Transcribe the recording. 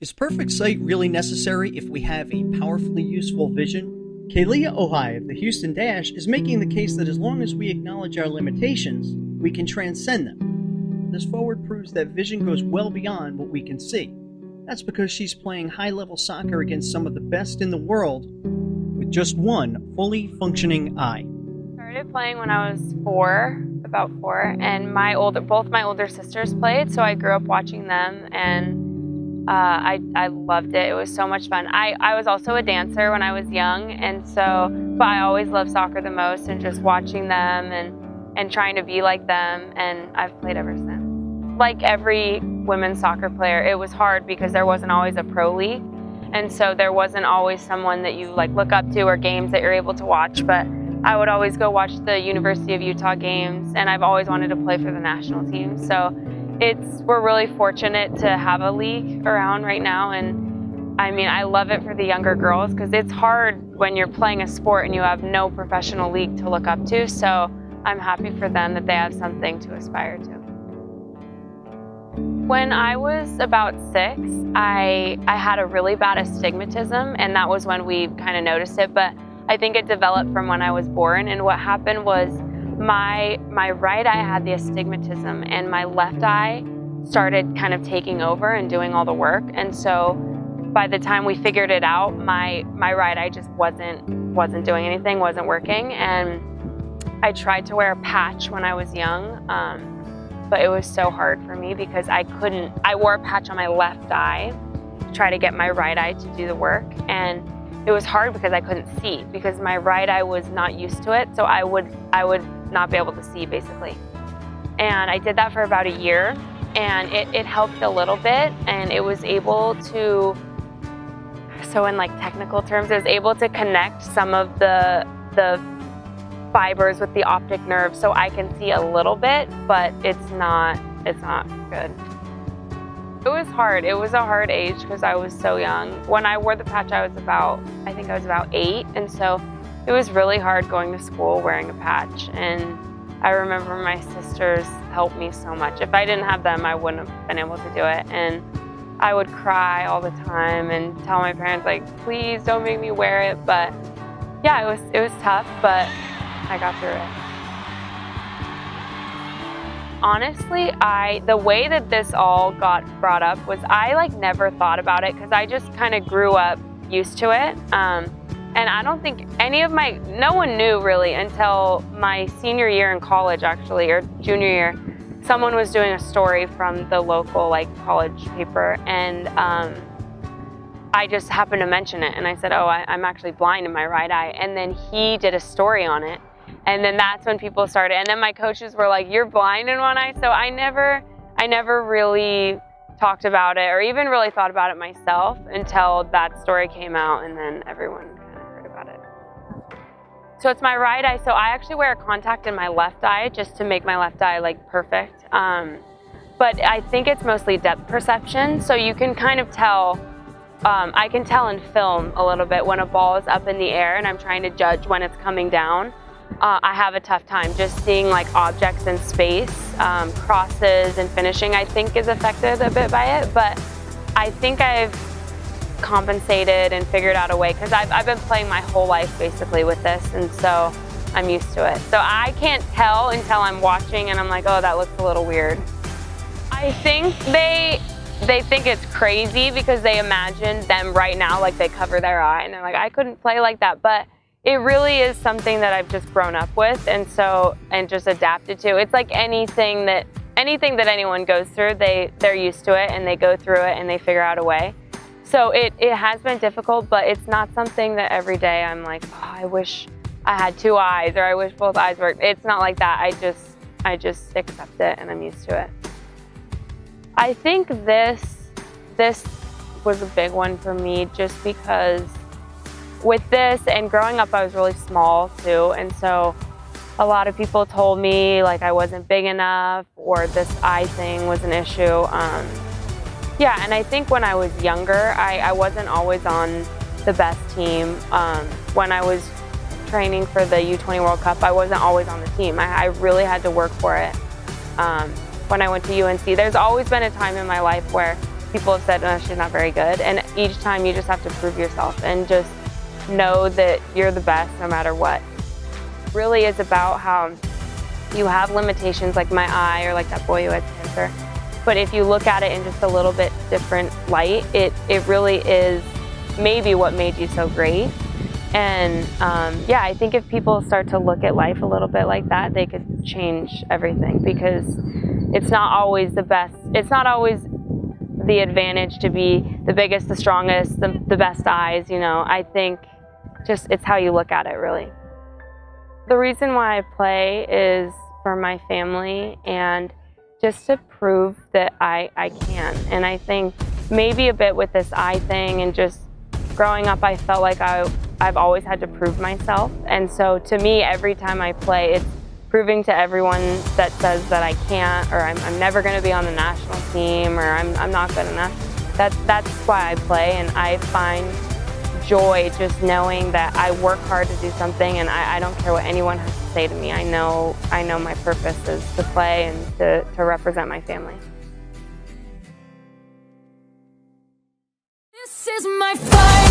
Is perfect sight really necessary if we have a powerfully useful vision? Kalia Ohai of the Houston Dash is making the case that as long as we acknowledge our limitations, we can transcend them. This forward proves that vision goes well beyond what we can see. That's because she's playing high-level soccer against some of the best in the world with just one fully functioning eye. I started playing when I was about four, and both my older sisters played, so I grew up watching them, and I loved it. It was so much fun. I was also a dancer when I was young, but I always loved soccer the most, and just watching them and trying to be like them, and I've played ever since. Like every women's soccer player, it was hard because there wasn't always a pro league, and so there wasn't always someone that you look up to or games that you're able to watch, but I would always go watch the University of Utah games, and I've always wanted to play for the national team. So we're really fortunate to have a league around right now, and I mean, I love it for the younger girls because it's hard when you're playing a sport and you have no professional league to look up to, so I'm happy for them that they have something to aspire to. When I was about 6, I had a really bad astigmatism, and that was when we kind of noticed it, but I think it developed from when I was born, and what happened was my right eye had the astigmatism, and my left eye started kind of taking over and doing all the work. And so by the time we figured it out, my right eye just wasn't doing anything, wasn't working. And I tried to wear a patch when I was young, but it was so hard for me because I wore a patch on my left eye to try to get my right eye to do the work. And it was hard because I couldn't see, because my right eye was not used to it, so I would not be able to see, basically. And I did that for about a year, and it helped a little bit, and it was able to, so in technical terms, it was able to connect some of the fibers with the optic nerve, so I can see a little bit, but it's not good. It was hard. It was a hard age because I was so young. When I wore the patch, I think I was about 8, and so it was really hard going to school wearing a patch. And I remember my sisters helped me so much. If I didn't have them, I wouldn't have been able to do it. And I would cry all the time and tell my parents, please don't make me wear it. But yeah, it was tough, but I got through it. Honestly, the way that this all got brought up was I never thought about it because I just kind of grew up used to it. And I don't think no one knew really until my senior year in college, actually, or junior year. Someone was doing a story from the local college paper, and I just happened to mention it. And I said, oh, I'm actually blind in my right eye. And then he did a story on it. And then that's when people started. And then my coaches were like, you're blind in one eye? So I never really talked about it or even really thought about it myself until that story came out, and then everyone kind of heard about it. So it's my right eye. So I actually wear a contact in my left eye just to make my left eye perfect. But I think it's mostly depth perception. So you can kind of tell, I can tell in film a little bit when a ball is up in the air and I'm trying to judge when it's coming down. I have a tough time just seeing objects in space. Crosses and finishing, I think, is affected a bit by it, but I think I've compensated and figured out a way because I've been playing my whole life basically with this, and so I'm used to it. So I can't tell until I'm watching and I'm like, oh, that looks a little weird. I think they think it's crazy because they imagine them right now they cover their eye and they're like, I couldn't play like that, but it really is something that I've just grown up with and just adapted to. It's like anything that anyone goes through, they're used to it and they go through it and they figure out a way. So it has been difficult, but it's not something that every day I'm like, oh, I wish I had 2 eyes or I wish both eyes worked. It's not like that. I just accept it and I'm used to it. I think this was a big one for me just because with this, and growing up I was really small too, and so a lot of people told me I wasn't big enough or this eye thing was an issue. Yeah, and I think when I was younger, I wasn't always on the best team. When I was training for the U20 World Cup, I wasn't always on the team. I really had to work for it. When I went to UNC, there's always been a time in my life where people have said, oh, she's not very good. And each time you just have to prove yourself and just know that you're the best no matter what. It really is about how you have limitations like my eye or like that boy who had cancer. But if you look at it in just a little bit different light, it really is maybe what made you so great. And yeah, I think if people start to look at life a little bit like that, they could change everything, because it's not always the best. It's not always the advantage to be the biggest, the strongest, the best eyes, you know. I think just it's how you look at it, really. The reason why I play is for my family and just to prove that I can. And I think maybe a bit with this eye thing and just growing up, I felt like I've always had to prove myself. And so to me, every time I play, it's proving to everyone that says that I can't, or I'm never going to be on the national team, or I'm not good enough. That's why I play, and I find joy just knowing that I work hard to do something, and I don't care what anyone has to say to me. I know my purpose is to play and to represent my family. This is my fight.